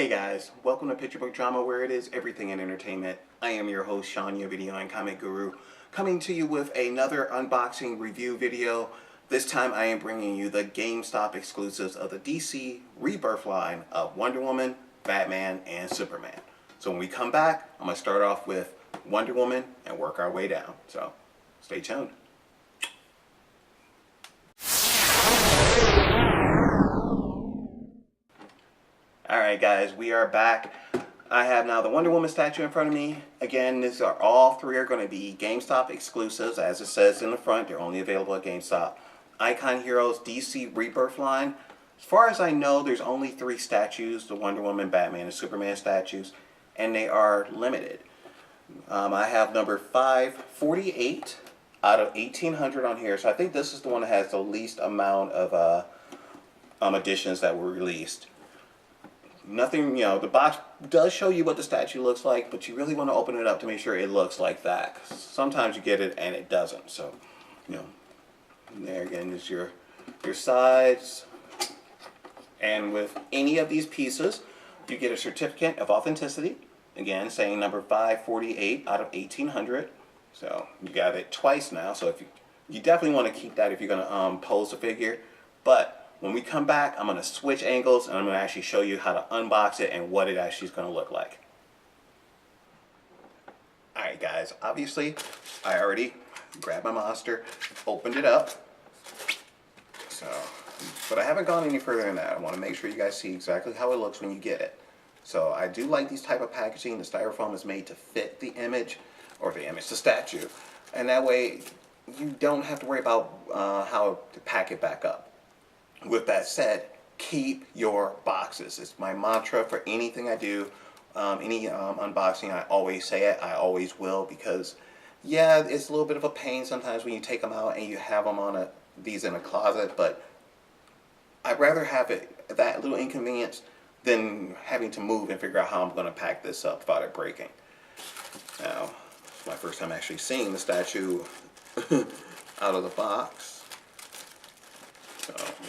Hey guys, welcome to Picture Book Drama, where it is everything in entertainment. I am your host, Sean, your video and comic guru, coming to you with another unboxing review video. This time I am bringing you the GameStop exclusives of the DC Rebirth line of Wonder Woman, Batman, and Superman. So when we come back, I'm going to start off with Wonder Woman and work our way down. So stay tuned. Alright guys, we are back. I have now the Wonder Woman statue in front of me. Again, all three are going to be GameStop exclusives. As it says in the front, they're only available at GameStop. Icon Heroes DC Rebirth line. As far as I know, there's only 3 statues, the Wonder Woman, Batman, and Superman statues, and they are limited. I have number 548 out of 1,800 on here, so I think this is the one that has the least amount of editions that were released. Nothing, the box does show you what the statue looks like, but you really want to open it up to make sure it looks like that. Sometimes you get it and it doesn't. So, there again is your sides. And with any of these pieces, you get a certificate of authenticity. Again, saying number 548 out of 1,800. So you got it twice now. So if you definitely want to keep that if you're going to pose the figure, but when we come back, I'm going to switch angles and I'm going to actually show you how to unbox it and what it actually is going to look like. Alright guys, obviously I already grabbed my monster, opened it up. But I haven't gone any further than that. I want to make sure you guys see exactly how it looks when you get it. So I do like these type of packaging. The styrofoam is made to fit the image, the statue. And that way you don't have to worry about how to pack it back up. With that said, keep your boxes. It's my mantra for anything I do, any unboxing. I always say it. I always will, because yeah, it's a little bit of a pain sometimes when you take them out and you have them on these in a closet. But I'd rather have that little inconvenience than having to move and figure out how I'm going to pack this up without it breaking. Now, it's my first time actually seeing the statue out of the box.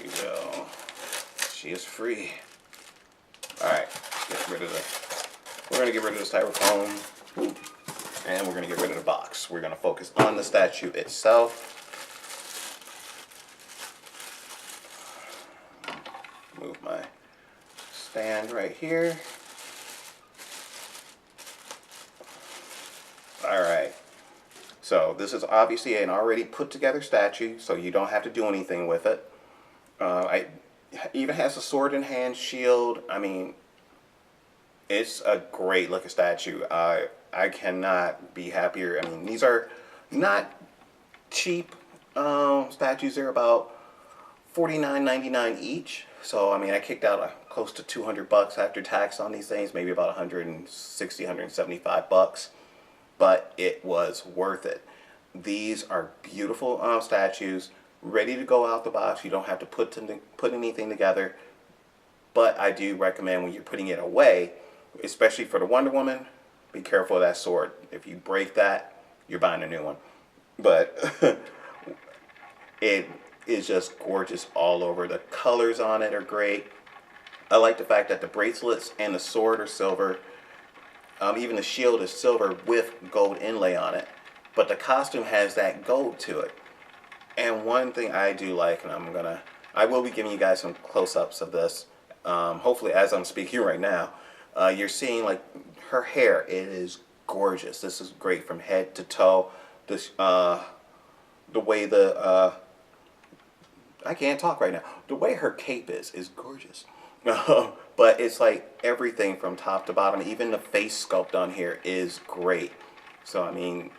So she is free. Alright, we're going to get rid of the styrofoam, and we're going to get rid of the box. We're going to focus on the statue itself. Move my stand right here. Alright, so this is obviously an already put together statue, so you don't have to do anything with it. It even has a sword in hand, shield. I mean, it's a great looking statue. I cannot be happier. I mean, these are not cheap statues. They're about $49.99 each. So I mean, I kicked out close to 200 bucks after tax on these things, maybe about 160, 175 bucks. But it was worth it. These are beautiful statues, ready to go out the box. You don't have to put anything together. But I do recommend when you're putting it away, especially for the Wonder Woman, be careful of that sword. If you break that, you're buying a new one. But it is just gorgeous all over. The colors on it are great. I like the fact that the bracelets and the sword are silver. Even the shield is silver with gold inlay on it. But the costume has that gold to it. And one thing I do like, and I will be giving you guys some close-ups of this, hopefully as I'm speaking right now, you're seeing like her hair. It is gorgeous. This is great from head to toe. This, the way I can't talk right now. The way her cape is gorgeous. But it's like everything from top to bottom. Even the face sculpt on here is great. So I mean,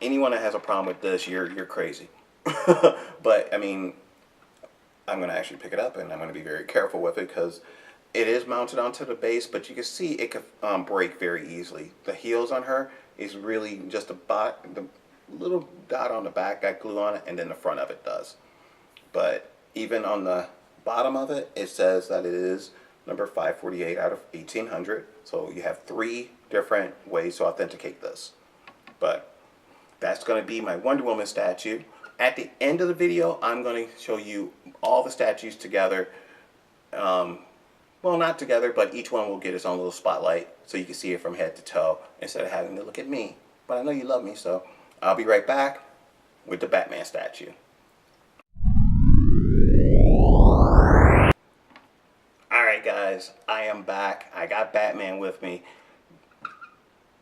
anyone that has a problem with this, you're crazy. But I mean, I'm going to actually pick it up and I'm going to be very careful with it because it is mounted onto the base, but you can see it could break very easily. The heels on her is really just the little dot on the back got glue on it, and then the front of it does. But even on the bottom of it, it says that it is number 548 out of 1,800. So you have 3 different ways to authenticate this. But that's going to be my Wonder Woman statue. At the end of the video, I'm going to show you all the statues together Well, not together, but each one will get its own little spotlight so you can see it from head to toe instead of having to look at me. But I know you love me, so I'll be right back with the Batman statue. Alright guys, I am back. I got Batman with me.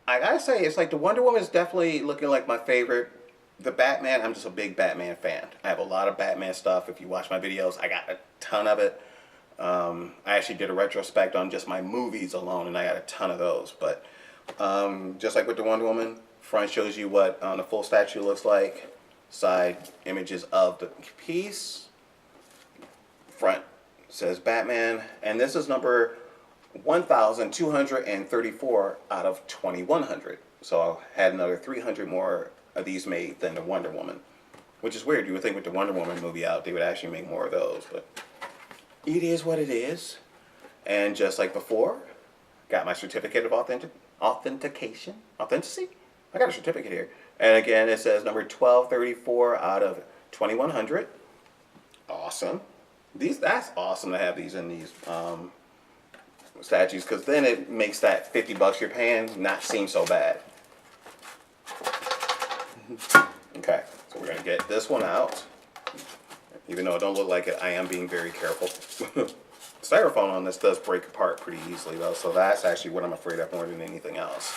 I gotta say, it's like the Wonder Woman is definitely looking like my favorite. The Batman, I'm just a big Batman fan. I have a lot of Batman stuff. If you watch my videos, I got a ton of it. I actually did a retrospect on just my movies alone, and I got a ton of those. But just like with the Wonder Woman, front shows you what the full statue looks like. Side images of the piece. Front says Batman, and this is number 1,234 out of 2,100. So I had another 300 more of these made than the Wonder Woman, which is weird. You would think with the Wonder Woman movie out, they would actually make more of those, but it is what it is. And just like before, got my certificate of authenticacy. I got a certificate here. And again, it says number 1234 out of 2,100. Awesome. That's awesome to have these in these statues, because then it makes that $50 you're paying not seem so bad. Okay, so we're going to get this one out. Even though it don't look like it, I am being very careful. Styrofoam on this does break apart pretty easily though, so that's actually what I'm afraid of more than anything else.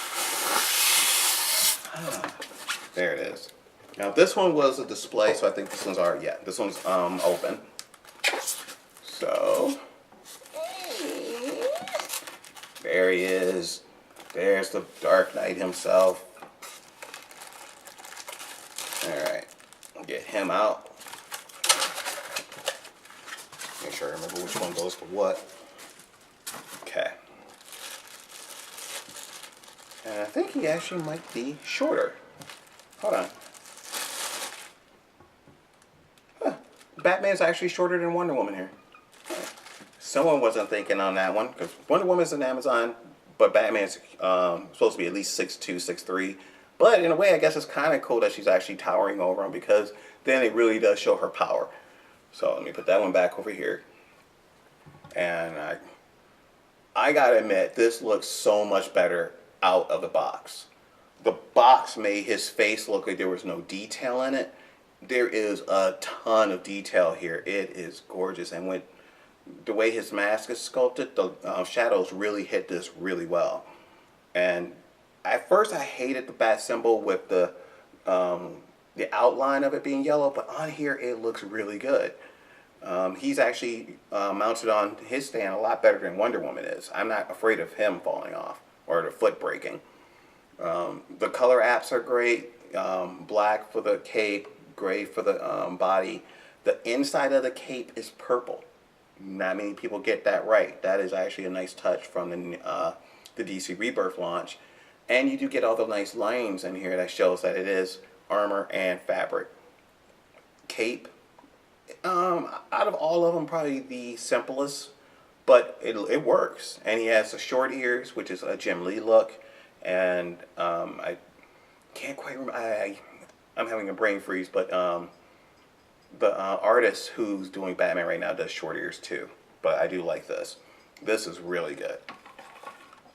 There it is. Now this one was a display, so I think this one's already, yeah, this one's open. So, there he is. There's the Dark Knight himself. Alright, get him out. Make sure I remember which one goes for what. Okay. And I think he actually might be shorter. Hold on. Huh. Batman's actually shorter than Wonder Woman here. Someone wasn't thinking on that one, because Wonder Woman's an Amazon, but Batman's supposed to be at least 6'2", 6'3". But in a way, I guess it's kind of cool that she's actually towering over him, because then it really does show her power. So let me put that one back over here. And I gotta admit, this looks so much better out of the box. The box made his face look like there was no detail in it. There is a ton of detail here. It is gorgeous. And when the way his mask is sculpted, the shadows really hit this really well. And at first I hated the bat symbol with the outline of it being yellow, but on here it looks really good. He's actually mounted on his stand a lot better than Wonder Woman is. I'm not afraid of him falling off or the foot breaking. The color apps are great. Black for the cape, gray for the body. The inside of the cape is purple. Not many people get that right. That is actually a nice touch from the DC Rebirth launch. And you do get all the nice lines in here that shows that it is armor and fabric. Cape, out of all of them, probably the simplest, but it works. And he has the short ears, which is a Jim Lee look. And I can't quite remember. I'm having a brain freeze, but the artist who's doing Batman right now does short ears too. But I do like this. This is really good.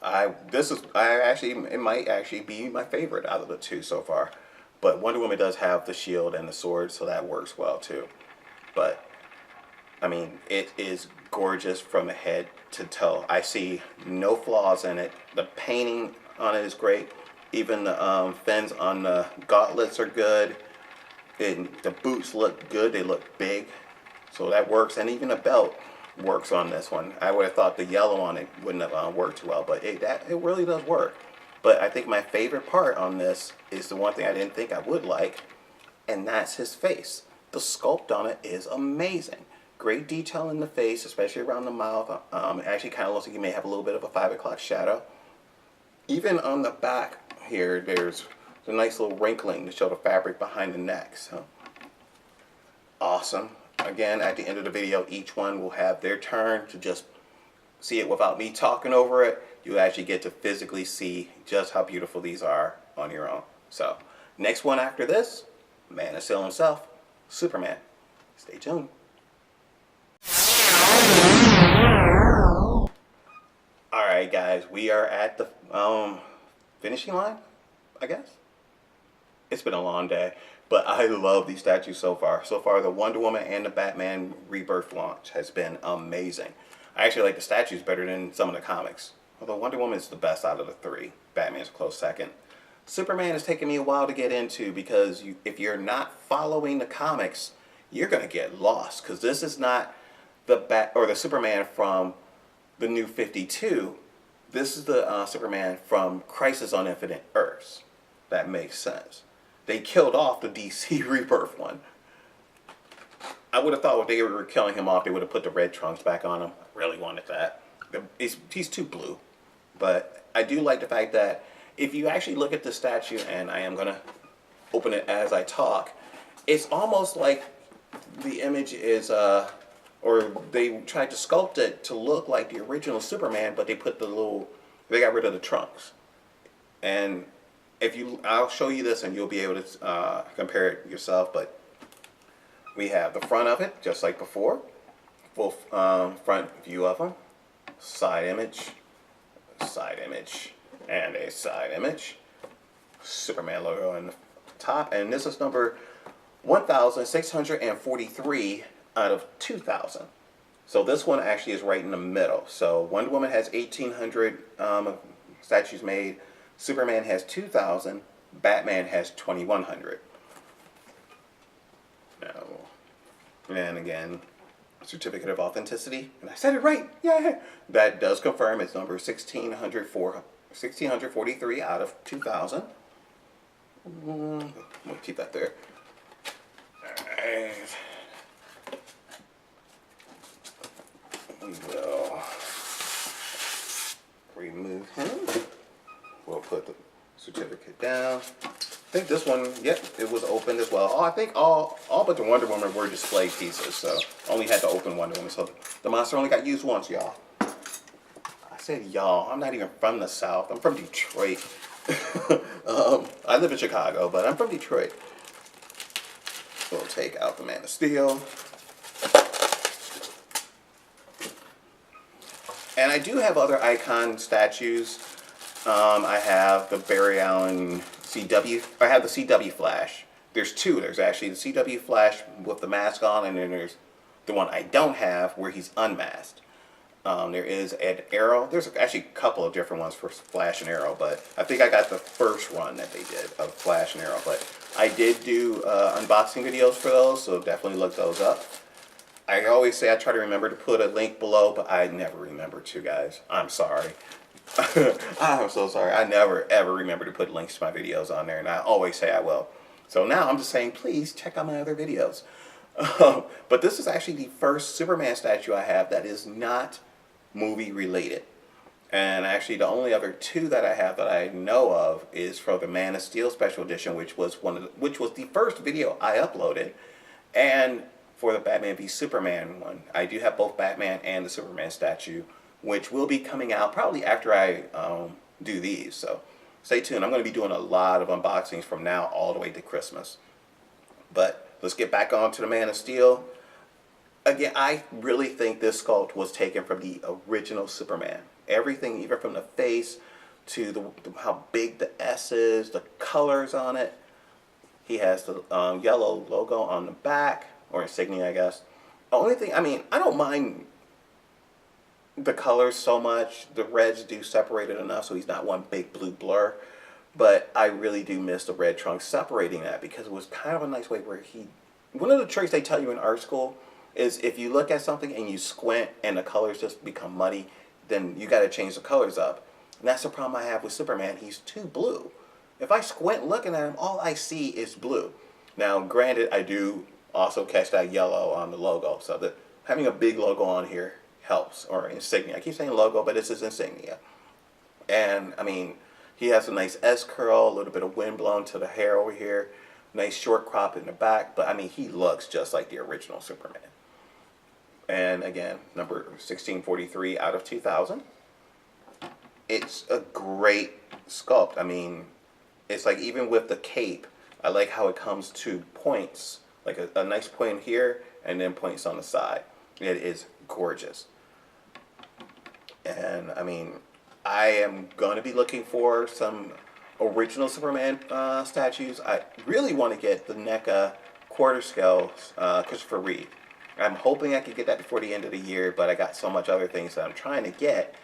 It might actually be my favorite out of the two so far. But Wonder Woman does have the shield and the sword, so that works well too. But I mean, it is gorgeous from head to toe. I see no flaws in it. The painting on it is great. Even the fins on the gauntlets are good. And the boots look good. They look big, so that works. And even the belt works on this one. I would have thought the yellow on it wouldn't have worked too well, but it really does work. But I think my favorite part on this is the one thing I didn't think I would like, and that's his face. The sculpt on it is amazing. Great detail in the face, especially around the mouth. It actually kind of looks like you may have a little bit of a 5 o'clock shadow. Even on the back here, there's a nice little wrinkling to show the fabric behind the neck. So awesome. Again, at the end of the video, each one will have their turn to just see it without me talking over it. You actually get to physically see just how beautiful these are on your own. So next one after this, Man of Steel himself, Superman. Stay tuned. guys, we are at the finishing line, I guess. It's been a long day, but I love these statues so far. So far, the Wonder Woman and the Batman Rebirth launch has been amazing. I actually like the statues better than some of the comics. Although Wonder Woman is the best out of the three. Batman's a close second. Superman has taken me a while to get into because if you're not following the comics, you're going to get lost. Because this is not the Superman from the New 52. This is the Superman from Crisis on Infinite Earths. That makes sense. They killed off the DC Rebirth one. I would have thought when they were killing him off, they would have put the red trunks back on him. I really wanted that. He's too blue. But I do like the fact that if you actually look at the statue, and I am going to open it as I talk, it's almost like the image is, or they tried to sculpt it to look like the original Superman, but they got rid of the trunks. And I'll show you this and you'll be able to compare it yourself, but we have the front of it, just like before. Full front view of them. Side image, and a side image. Superman logo on the top, and this is number 1,643 out of 2,000. So this one actually is right in the middle. So Wonder Woman has 1,800 statues made. Superman has 2,000. Batman has 2,100. Now, and again, certificate of authenticity, and I said it right. Yeah, that does confirm it's number 1,643 out of 2,000. We'll keep that there. Alright. We will remove him. We'll put the certificate down. I think this one, yep, it was opened as well. I think all but the Wonder Woman were display pieces, so only had to open Wonder Woman. So the monster only got used once, y'all. I said y'all. I'm not even from the South. I'm from Detroit. I live in Chicago, but I'm from Detroit. We'll take out the Man of Steel. And I do have other icon statues. I have the Barry Allen CW. I have the CW Flash. There's two. There's actually the CW Flash with the mask on, and then there's the one I don't have where he's unmasked. There is an Arrow. There's actually a couple of different ones for Flash and Arrow, but I think I got the first run that they did of Flash and Arrow. But I did do unboxing videos for those, so definitely look those up. I always say I try to remember to put a link below, but I never remember to, guys. I'm sorry. I'm so sorry. I never ever remember to put links to my videos on there, and I always say I will. So now I'm just saying, please check out my other videos. But this is actually the first Superman statue I have that is not movie related. And actually the only other two that I have that I know of is for the Man of Steel Special Edition, which was the first video I uploaded, and for the Batman v Superman one. I do have both Batman and the Superman statue, which will be coming out probably after I do these. So stay tuned. I'm going to be doing a lot of unboxings from now all the way to Christmas. But let's get back on to the Man of Steel. Again, I really think this sculpt was taken from the original Superman. Everything, even from the face to how big the S is, the colors on it. He has the yellow logo on the back, or insignia, I guess. The only thing, I mean, I don't mind the colors so much. The reds do separate it enough so he's not one big blue blur. But I really do miss the red trunks separating that, because it was kind of a nice way where one of the tricks they tell you in art school is if you look at something and you squint and the colors just become muddy, then you got to change the colors up. And that's the problem I have with Superman. He's too blue. If I squint looking at him, all I see is blue. Now, granted, I do also catch that yellow on the logo, so that having a big logo on here helps, or insignia. I keep saying logo, but it's his insignia. And I mean, he has a nice S curl, a little bit of wind blown to the hair over here, nice short crop in the back, but I mean, he looks just like the original Superman. And again, number 1643 out of 2000. It's a great sculpt. I mean, it's like, even with the cape, I like how it comes to points, like a nice point here and then points on the side. It is gorgeous. And I mean, I am going to be looking for some original Superman statues. I really want to get the NECA quarter scale Christopher Reeve. I'm hoping I can get that before the end of the year, but I got so much other things that I'm trying to get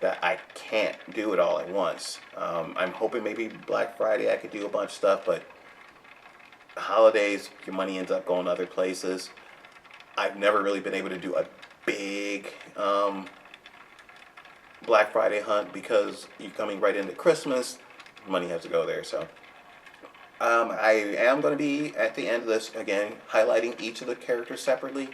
that I can't do it all at once. I'm hoping maybe Black Friday I could do a bunch of stuff, but holidays, your money ends up going other places. I've never really been able to do a big Black Friday hunt because you're coming right into Christmas. Money has to go there. So I am going to be at the end of this again highlighting each of the characters separately.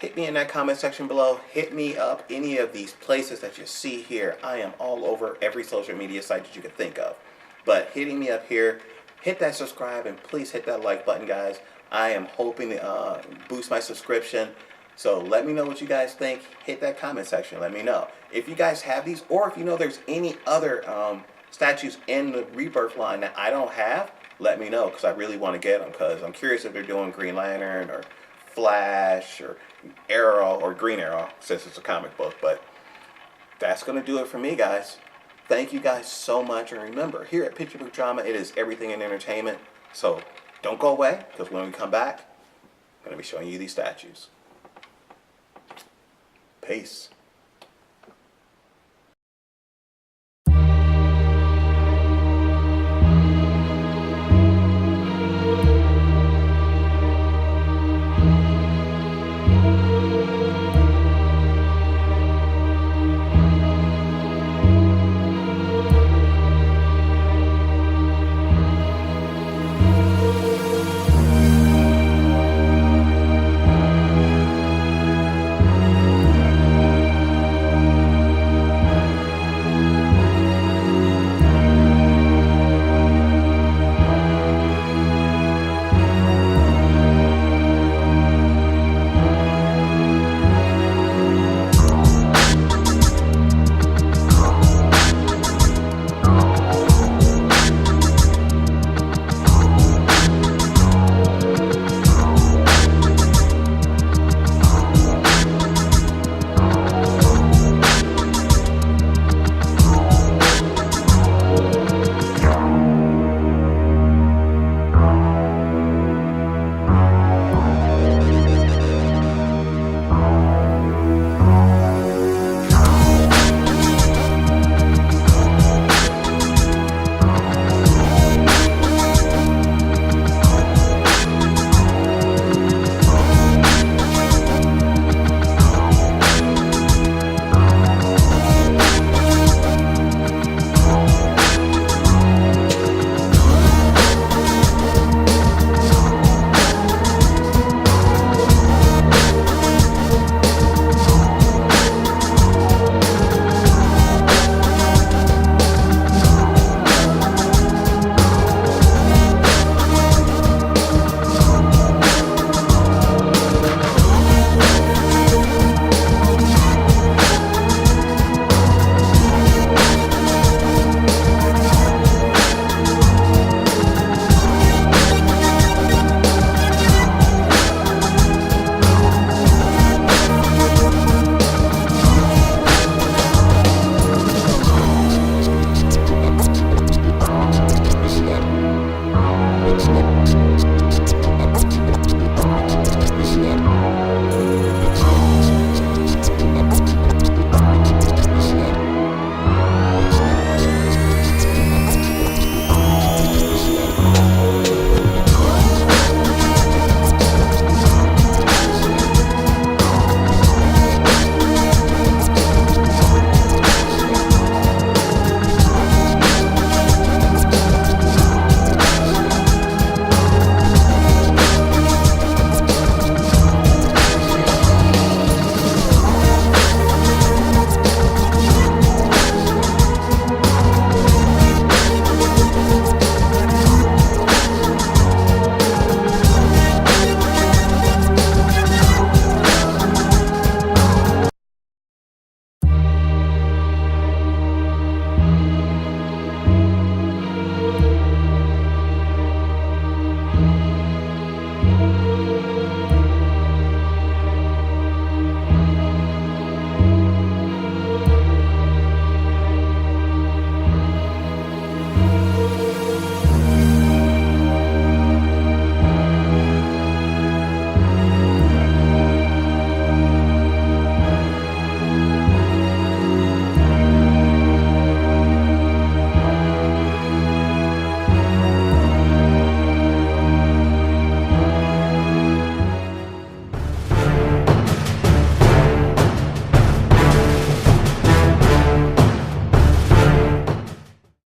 Hit me in that comment section below. Hit me up any of these places that you see here. I am all over every social media site that you can think of. But hitting me up here, hit that subscribe, and please hit that like button, guys. I am hoping to boost my subscription. So let me know what you guys think. Hit that comment section. Let me know. If you guys have these, or if you know there's any other statues in the Rebirth line that I don't have, let me know, because I really want to get them, because I'm curious if they're doing Green Lantern or Flash or Arrow or Green Arrow, since it's a comic book. But that's going to do it for me, guys. Thank you guys so much. And remember, here at Picture Book Drama, it is everything in entertainment. So don't go away, because when we come back, I'm going to be showing you these statues. Peace. Next.